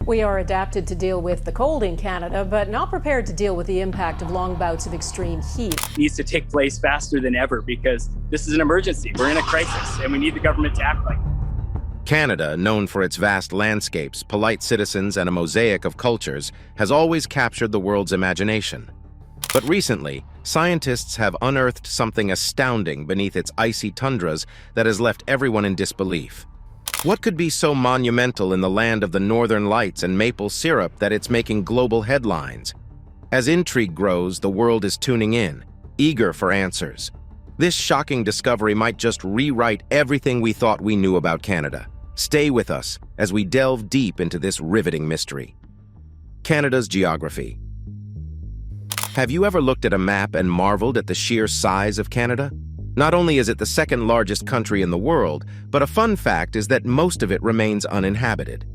We are adapted to deal with the cold in Canada, but not prepared to deal with the impact of long bouts of extreme heat. It needs to take place faster than ever because this is an emergency. We're in a crisis and we need the government to act like it. Canada, known for its vast landscapes, polite citizens, and a mosaic of cultures, has always captured the world's imagination. But recently, scientists have unearthed something astounding beneath its icy tundras that has left everyone in disbelief. What could be so monumental in the land of the northern lights and maple syrup that it's making global headlines? As intrigue grows, the world is tuning in, eager for answers. This shocking discovery might just rewrite everything we thought we knew about Canada. Stay with us as we delve deep into this riveting mystery. Canada's geography. Have you ever looked at a map and marveled at the sheer size of Canada? Not only is it the second largest country in the world, but a fun fact is that most of it remains uninhabited.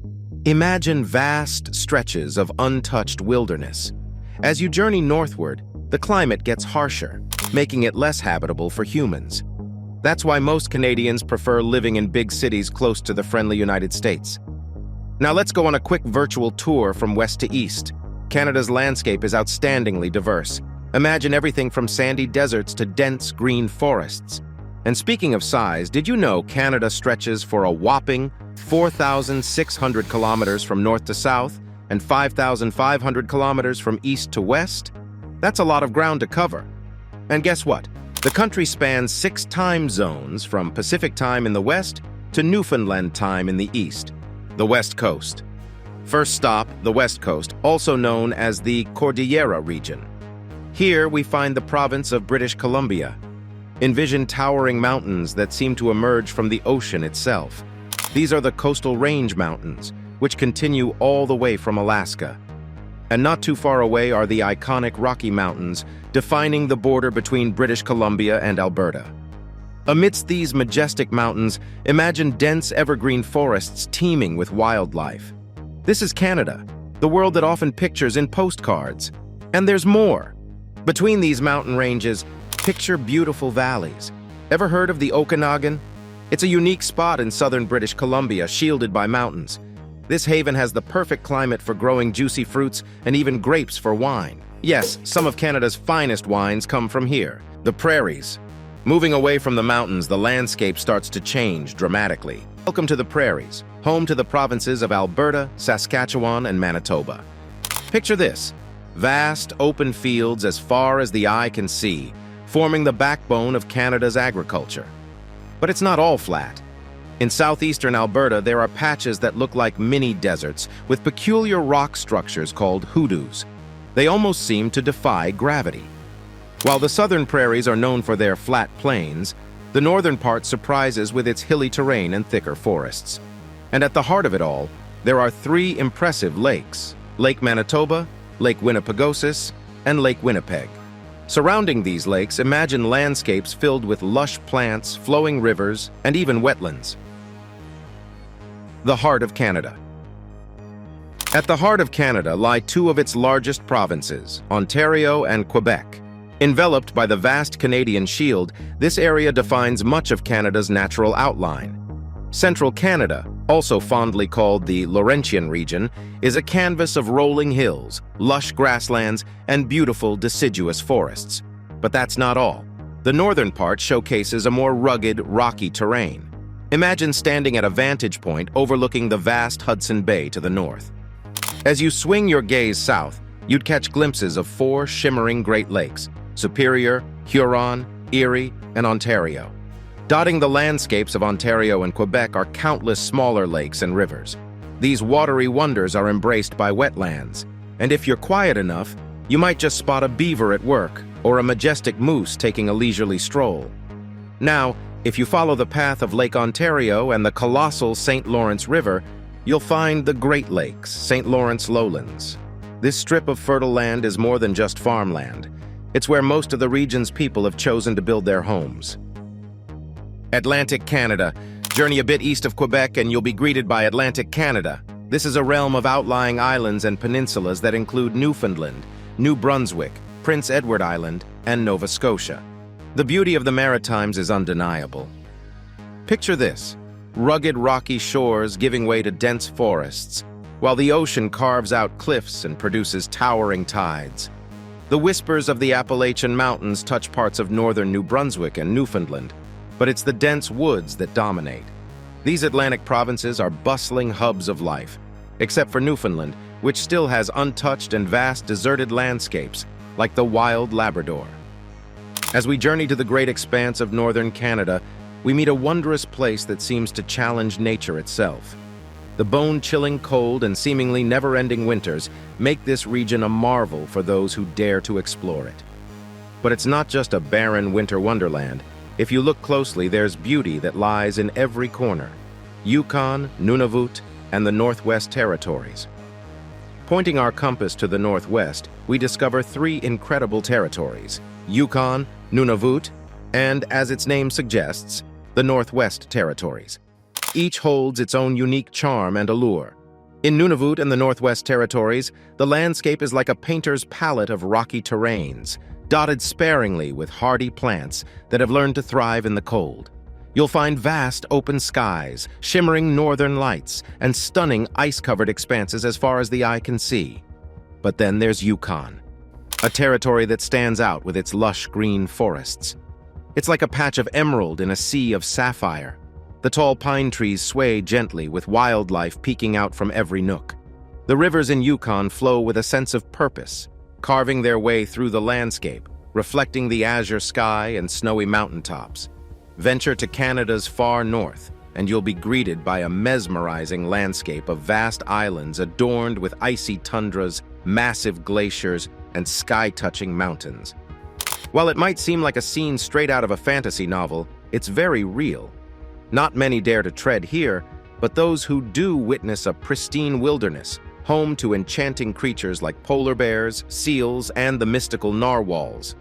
Imagine vast stretches of untouched wilderness. As you journey northward, the climate gets harsher, making it less habitable for humans. That's why most Canadians prefer living in big cities close to the friendly United States. Now let's go on a quick virtual tour from west to east. Canada's landscape is outstandingly diverse. Imagine everything from sandy deserts to dense green forests. And speaking of size, did you know Canada stretches for a whopping 4,600 kilometers from north to south and 5,500 kilometers from east to west? That's a lot of ground to cover. And guess what? The country spans 6 time zones from Pacific time in the west to Newfoundland time in the east. The West Coast. First stop, the West Coast, also known as the Cordillera region. Here we find the province of British Columbia. Envision towering mountains that seem to emerge from the ocean itself. These are the Coastal Range Mountains, which continue all the way from Alaska. And not too far away are the iconic Rocky Mountains, defining the border between British Columbia and Alberta. Amidst these majestic mountains, imagine dense evergreen forests teeming with wildlife. This is Canada, the world that often pictures in postcards. And there's more. Between these mountain ranges, picture beautiful valleys. Ever heard of the Okanagan? It's a unique spot in southern British Columbia, shielded by mountains. This haven has the perfect climate for growing juicy fruits and even grapes for wine. Yes, some of Canada's finest wines come from here, the Prairies. Moving away from the mountains, the landscape starts to change dramatically. Welcome to the Prairies, home to the provinces of Alberta, Saskatchewan, and Manitoba. Picture this. Vast, open fields as far as the eye can see, forming the backbone of Canada's agriculture. But it's not all flat. In southeastern Alberta, there are patches that look like mini deserts with peculiar rock structures called hoodoos. They almost seem to defy gravity. While the southern prairies are known for their flat plains, the northern part surprises with its hilly terrain and thicker forests. And at the heart of it all, there are 3 impressive lakes: Lake Manitoba, Lake Winnipegosis, and Lake Winnipeg. Surrounding these lakes, imagine landscapes filled with lush plants, flowing rivers, and even wetlands. The heart of Canada. At the heart of Canada lie 2 of its largest provinces, Ontario and Quebec. Enveloped by the vast Canadian Shield, this area defines much of Canada's natural outline. Central Canada, also fondly called the Laurentian region, is a canvas of rolling hills, lush grasslands, and beautiful deciduous forests. But that's not all. The northern part showcases a more rugged, rocky terrain. Imagine standing at a vantage point overlooking the vast Hudson Bay to the north. As you swing your gaze south, you'd catch glimpses of 4 shimmering Great Lakes: Superior, Huron, Erie, and Ontario. Dotting the landscapes of Ontario and Quebec are countless smaller lakes and rivers. These watery wonders are embraced by wetlands, and if you're quiet enough, you might just spot a beaver at work or a majestic moose taking a leisurely stroll. Now, if you follow the path of Lake Ontario and the colossal St. Lawrence River, you'll find the Great Lakes, St. Lawrence Lowlands. This strip of fertile land is more than just farmland. It's where most of the region's people have chosen to build their homes. Atlantic Canada. Journey a bit east of Quebec and you'll be greeted by Atlantic Canada. This is a realm of outlying islands and peninsulas that include Newfoundland, New Brunswick, Prince Edward Island, and Nova Scotia. The beauty of the Maritimes is undeniable. Picture this: rugged rocky shores giving way to dense forests, while the ocean carves out cliffs and produces towering tides. The whispers of the Appalachian Mountains touch parts of northern New Brunswick and Newfoundland, but it's the dense woods that dominate. These Atlantic provinces are bustling hubs of life, except for Newfoundland, which still has untouched and vast deserted landscapes, like the wild Labrador. As we journey to the great expanse of northern Canada, we meet a wondrous place that seems to challenge nature itself. The bone-chilling cold and seemingly never-ending winters make this region a marvel for those who dare to explore it. But it's not just a barren winter wonderland. If you look closely, there's beauty that lies in every corner. Yukon, Nunavut, and the Northwest Territories. Pointing our compass to the northwest, we discover three incredible territories: Yukon, Nunavut, and, as its name suggests, the Northwest Territories. Each holds its own unique charm and allure. In Nunavut and the Northwest Territories, the landscape is like a painter's palette of rocky terrains, dotted sparingly with hardy plants that have learned to thrive in the cold. You'll find vast open skies, shimmering northern lights, and stunning ice-covered expanses as far as the eye can see. But then there's Yukon, a territory that stands out with its lush green forests. It's like a patch of emerald in a sea of sapphire. The tall pine trees sway gently with wildlife peeking out from every nook. The rivers in Yukon flow with a sense of purpose, carving their way through the landscape, reflecting the azure sky and snowy mountaintops. Venture to Canada's far north, and you'll be greeted by a mesmerizing landscape of vast islands adorned with icy tundras, massive glaciers, and sky-touching mountains. While it might seem like a scene straight out of a fantasy novel, it's very real. Not many dare to tread here, but those who do witness a pristine wilderness, home to enchanting creatures like polar bears, seals, and the mystical narwhals.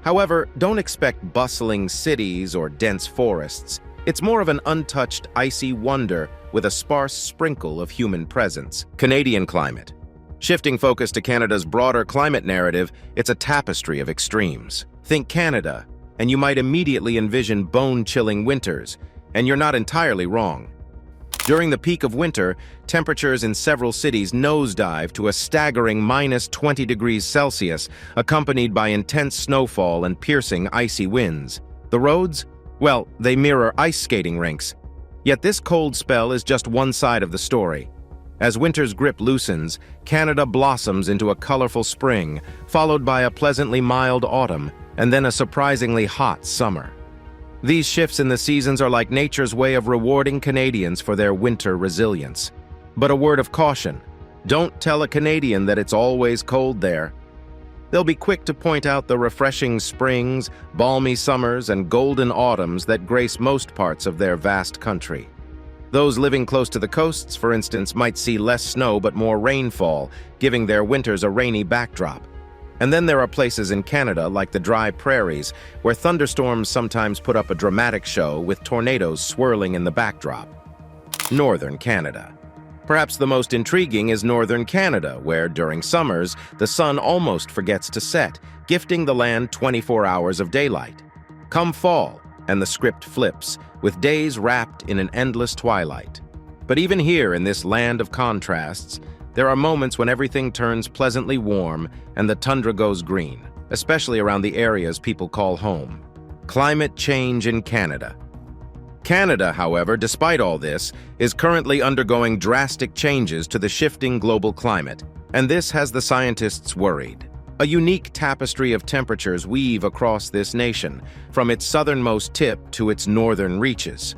However, don't expect bustling cities or dense forests. It's more of an untouched, icy wonder with a sparse sprinkle of human presence. Canadian climate. Shifting focus to Canada's broader climate narrative, it's a tapestry of extremes. Think Canada, and you might immediately envision bone-chilling winters, and you're not entirely wrong. During the peak of winter, temperatures in several cities nosedive to a staggering -20 degrees Celsius, accompanied by intense snowfall and piercing icy winds. The roads? Well, they mirror ice skating rinks. Yet this cold spell is just one side of the story. As winter's grip loosens, Canada blossoms into a colorful spring, followed by a pleasantly mild autumn, and then a surprisingly hot summer. These shifts in the seasons are like nature's way of rewarding Canadians for their winter resilience. But a word of caution: don't tell a Canadian that it's always cold there. They'll be quick to point out the refreshing springs, balmy summers, and golden autumns that grace most parts of their vast country. Those living close to the coasts, for instance, might see less snow but more rainfall, giving their winters a rainy backdrop. And then there are places in Canada, like the dry prairies, where thunderstorms sometimes put up a dramatic show with tornadoes swirling in the backdrop. Northern Canada. Perhaps the most intriguing is northern Canada, where, during summers, the sun almost forgets to set, gifting the land 24 hours of daylight. Come fall, and the script flips, with days wrapped in an endless twilight. But even here, in this land of contrasts, there are moments when everything turns pleasantly warm and the tundra goes green, especially around the areas people call home. Climate change in Canada. Canada, however, despite all this, is currently undergoing drastic changes to the shifting global climate, and this has the scientists worried. A unique tapestry of temperatures weave across this nation, from its southernmost tip to its northern reaches.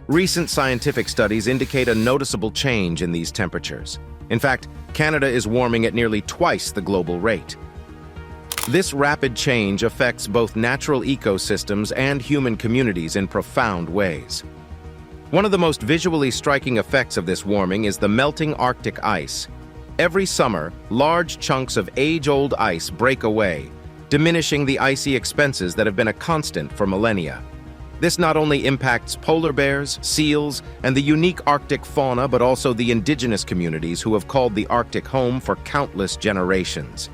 Recent scientific studies indicate a noticeable change in these temperatures. In fact, Canada is warming at nearly twice the global rate. This rapid change affects both natural ecosystems and human communities in profound ways. One of the most visually striking effects of this warming is the melting Arctic ice. Every summer, large chunks of age-old ice break away, diminishing the icy expanses that have been a constant for millennia. This not only impacts polar bears, seals, and the unique Arctic fauna, but also the indigenous communities who have called the Arctic home for countless generations.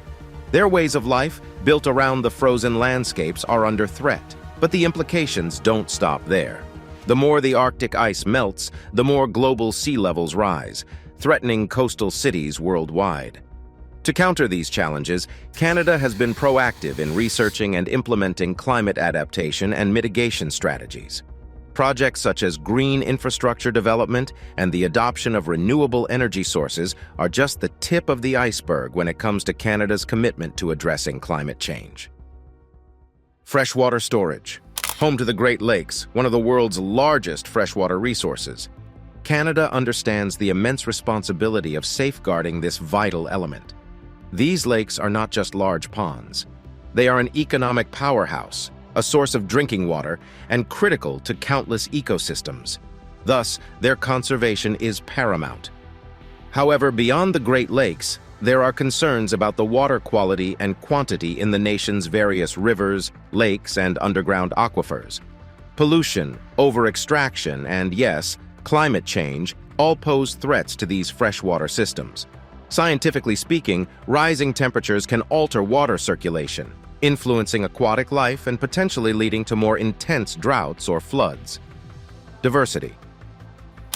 Their ways of life, built around the frozen landscapes, are under threat, but the implications don't stop there. The more the Arctic ice melts, the more global sea levels rise. threatening coastal cities worldwide. To counter these challenges, Canada has been proactive in researching and implementing climate adaptation and mitigation strategies. Projects such as green infrastructure development and the adoption of renewable energy sources are just the tip of the iceberg when it comes to Canada's commitment to addressing climate change. Freshwater storage. Home to the Great Lakes, one of the world's largest freshwater resources, Canada understands the immense responsibility of safeguarding this vital element. These lakes are not just large ponds. They are an economic powerhouse, a source of drinking water, and critical to countless ecosystems. Thus, their conservation is paramount. However, beyond the Great Lakes, there are concerns about the water quality and quantity in the nation's various rivers, lakes, and underground aquifers. Pollution, over-extraction, and yes, climate change all pose threats to these freshwater systems. Scientifically speaking, rising temperatures can alter water circulation, influencing aquatic life and potentially leading to more intense droughts or floods. Diversity.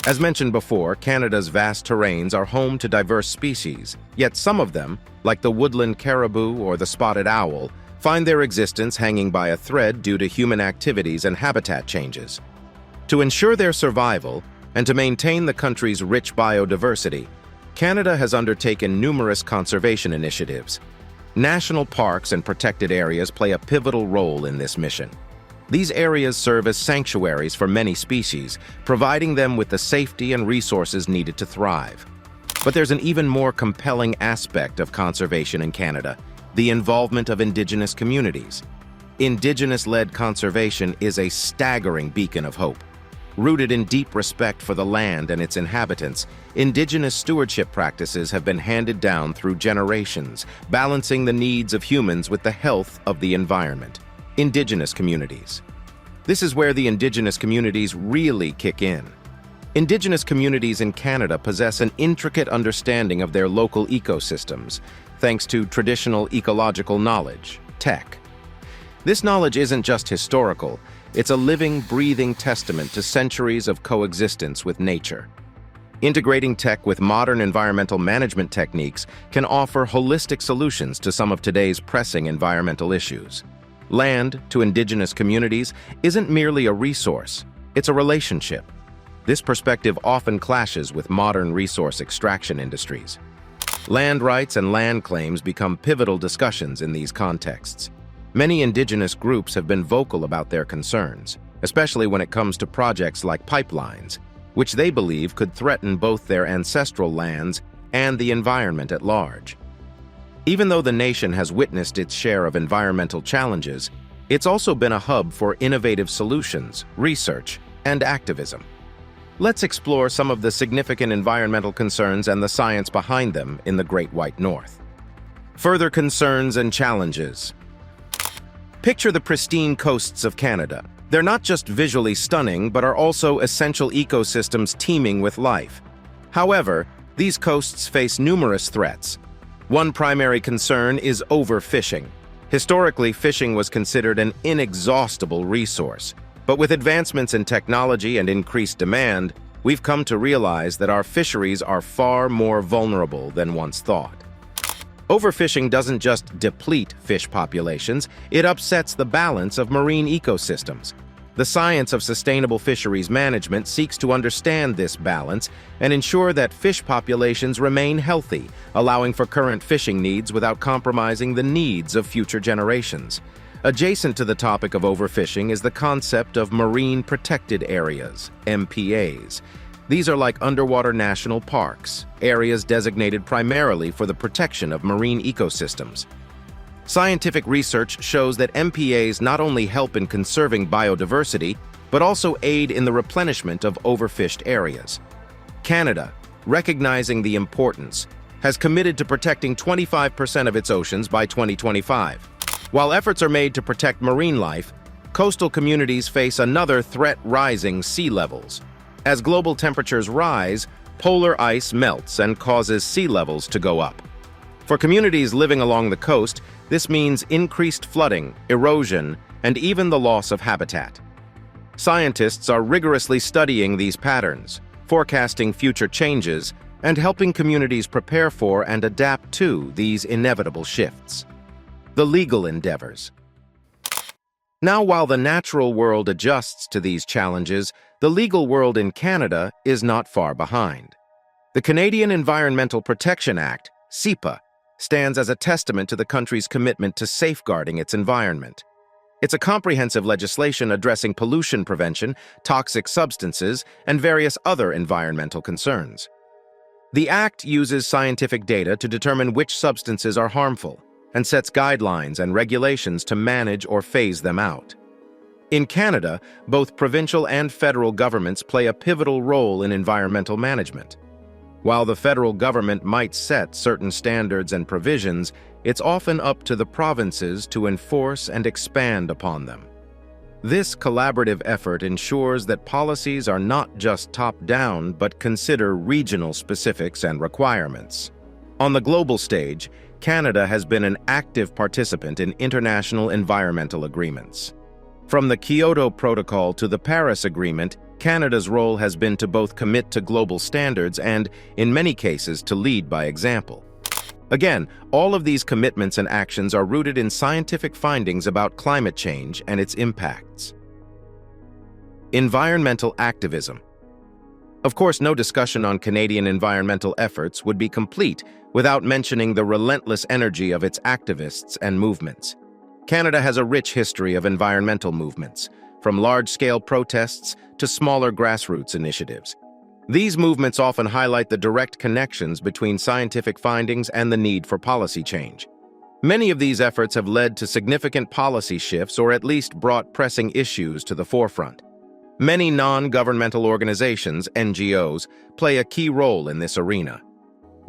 As mentioned before, Canada's vast terrains are home to diverse species, yet some of them, like the woodland caribou or the spotted owl, find their existence hanging by a thread due to human activities and habitat changes. To ensure their survival and to maintain the country's rich biodiversity, Canada has undertaken numerous conservation initiatives. National parks and protected areas play a pivotal role in this mission. These areas serve as sanctuaries for many species, providing them with the safety and resources needed to thrive. But there's an even more compelling aspect of conservation in Canada: the involvement of Indigenous communities. Indigenous-led conservation is a staggering beacon of hope. Rooted in deep respect for the land and its inhabitants, Indigenous stewardship practices have been handed down through generations, balancing the needs of humans with the health of the environment. Indigenous communities. This is where the Indigenous communities really kick in. Indigenous communities in Canada possess an intricate understanding of their local ecosystems, thanks to traditional ecological knowledge, tech. This knowledge isn't just historical, it's a living, breathing testament to centuries of coexistence with nature. Integrating tech with modern environmental management techniques can offer holistic solutions to some of today's pressing environmental issues. Land, to Indigenous communities, isn't merely a resource, it's a relationship. This perspective often clashes with modern resource extraction industries. Land rights and land claims become pivotal discussions in these contexts. Many Indigenous groups have been vocal about their concerns, especially when it comes to projects like pipelines, which they believe could threaten both their ancestral lands and the environment at large. Even though the nation has witnessed its share of environmental challenges, it's also been a hub for innovative solutions, research, and activism. Let's explore some of the significant environmental concerns and the science behind them in the Great White North. Further concerns and challenges. Picture the pristine coasts of Canada. They're not just visually stunning, but are also essential ecosystems teeming with life. However, these coasts face numerous threats. One primary concern is overfishing. Historically, fishing was considered an inexhaustible resource. But with advancements in technology and increased demand, we've come to realize that our fisheries are far more vulnerable than once thought. Overfishing doesn't just deplete fish populations, it upsets the balance of marine ecosystems. The science of sustainable fisheries management seeks to understand this balance and ensure that fish populations remain healthy, allowing for current fishing needs without compromising the needs of future generations. Adjacent to the topic of overfishing is the concept of marine protected areas, MPAs. These are like underwater national parks, areas designated primarily for the protection of marine ecosystems. Scientific research shows that MPAs not only help in conserving biodiversity, but also aid in the replenishment of overfished areas. Canada, recognizing the importance, has committed to protecting 25% of its oceans by 2025. While efforts are made to protect marine life, coastal communities face another threat: rising sea levels. As global temperatures rise, polar ice melts and causes sea levels to go up. For communities living along the coast, this means increased flooding, erosion, and even the loss of habitat. Scientists are rigorously studying these patterns, forecasting future changes, and helping communities prepare for and adapt to these inevitable shifts. The legal endeavors. Now, while the natural world adjusts to these challenges, the legal world in Canada is not far behind. The Canadian Environmental Protection Act, CEPA, stands as a testament to the country's commitment to safeguarding its environment. It's a comprehensive legislation addressing pollution prevention, toxic substances, and various other environmental concerns. The Act uses scientific data to determine which substances are harmful and sets guidelines and regulations to manage or phase them out. In Canada, both provincial and federal governments play a pivotal role in environmental management. While the federal government might set certain standards and provisions, it's often up to the provinces to enforce and expand upon them. This collaborative effort ensures that policies are not just top-down, but consider regional specifics and requirements. On the global stage, Canada has been an active participant in international environmental agreements. From the Kyoto Protocol to the Paris Agreement, Canada's role has been to both commit to global standards and, in many cases, to lead by example. Again, all of these commitments and actions are rooted in scientific findings about climate change and its impacts. Environmental activism. Of course, no discussion on Canadian environmental efforts would be complete without mentioning the relentless energy of its activists and movements. Canada has a rich history of environmental movements, from large-scale protests to smaller grassroots initiatives. These movements often highlight the direct connections between scientific findings and the need for policy change. Many of these efforts have led to significant policy shifts or at least brought pressing issues to the forefront. Many non-governmental organizations, NGOs, play a key role in this arena.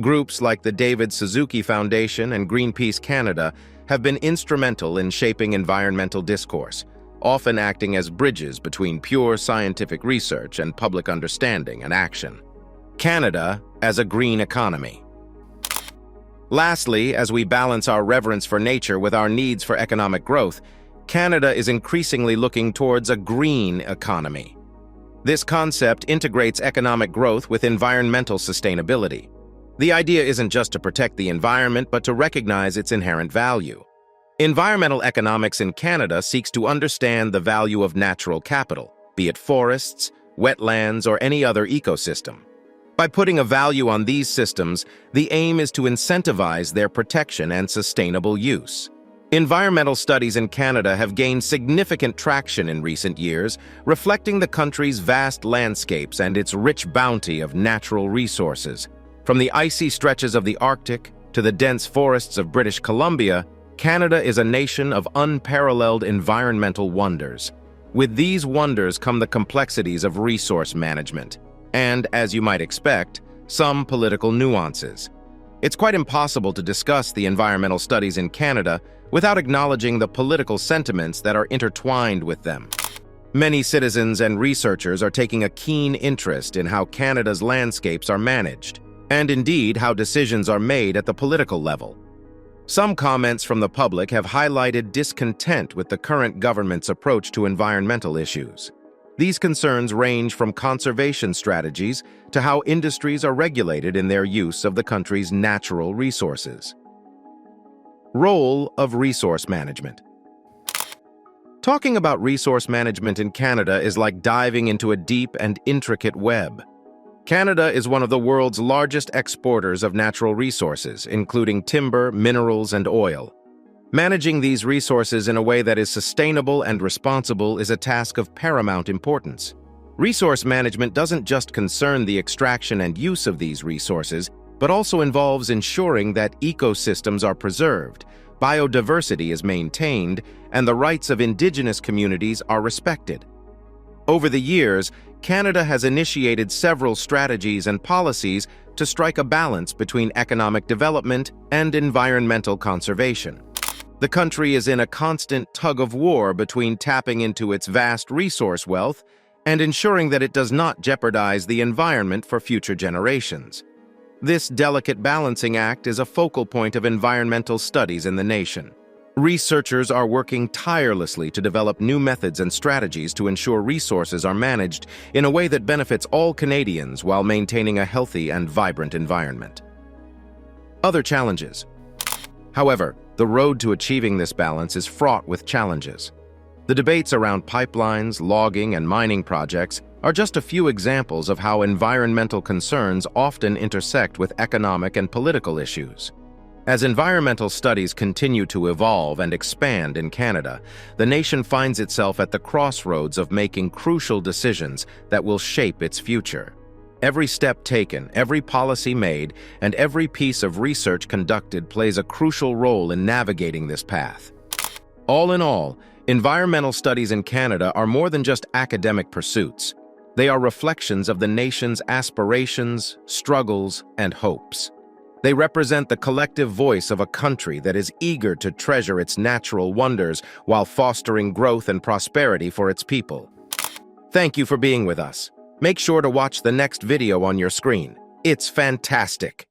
Groups like the David Suzuki Foundation and Greenpeace Canada have been instrumental in shaping environmental discourse, often acting as bridges between pure scientific research and public understanding and action. Canada as a green economy. Lastly, as we balance our reverence for nature with our needs for economic growth, Canada is increasingly looking towards a green economy. This concept integrates economic growth with environmental sustainability. The idea isn't just to protect the environment, but to recognize its inherent value. Environmental economics in Canada seeks to understand the value of natural capital, be it forests, wetlands, or any other ecosystem. By putting a value on these systems, the aim is to incentivize their protection and sustainable use. Environmental studies in Canada have gained significant traction in recent years, reflecting the country's vast landscapes and its rich bounty of natural resources. From the icy stretches of the Arctic to the dense forests of British Columbia, Canada is a nation of unparalleled environmental wonders. With these wonders come the complexities of resource management, and, as you might expect, some political nuances. It's quite impossible to discuss the environmental studies in Canada without acknowledging the political sentiments that are intertwined with them. Many citizens and researchers are taking a keen interest in how Canada's landscapes are managed, and indeed how decisions are made at the political level. Some comments from the public have highlighted discontent with the current government's approach to environmental issues. These concerns range from conservation strategies to how industries are regulated in their use of the country's natural resources. Role of resource management. Talking about resource management in Canada is like diving into a deep and intricate web. Canada is one of the world's largest exporters of natural resources, including timber, minerals, and oil. Managing these resources in a way that is sustainable and responsible is a task of paramount importance. Resource management doesn't just concern the extraction and use of these resources, but also involves ensuring that ecosystems are preserved, biodiversity is maintained, and the rights of Indigenous communities are respected. Over the years, Canada has initiated several strategies and policies to strike a balance between economic development and environmental conservation. The country is in a constant tug-of-war between tapping into its vast resource wealth and ensuring that it does not jeopardize the environment for future generations. This delicate balancing act is a focal point of environmental studies in the nation. Researchers are working tirelessly to develop new methods and strategies to ensure resources are managed in a way that benefits all Canadians while maintaining a healthy and vibrant environment. Other challenges. However, the road to achieving this balance is fraught with challenges. The debates around pipelines, logging, and mining projects are just a few examples of how environmental concerns often intersect with economic and political issues. As environmental studies continue to evolve and expand in Canada, the nation finds itself at the crossroads of making crucial decisions that will shape its future. Every step taken, every policy made, and every piece of research conducted plays a crucial role in navigating this path. All in all, environmental studies in Canada are more than just academic pursuits. They are reflections of the nation's aspirations, struggles, and hopes. They represent the collective voice of a country that is eager to treasure its natural wonders while fostering growth and prosperity for its people. Thank you for being with us. Make sure to watch the next video on your screen. It's fantastic!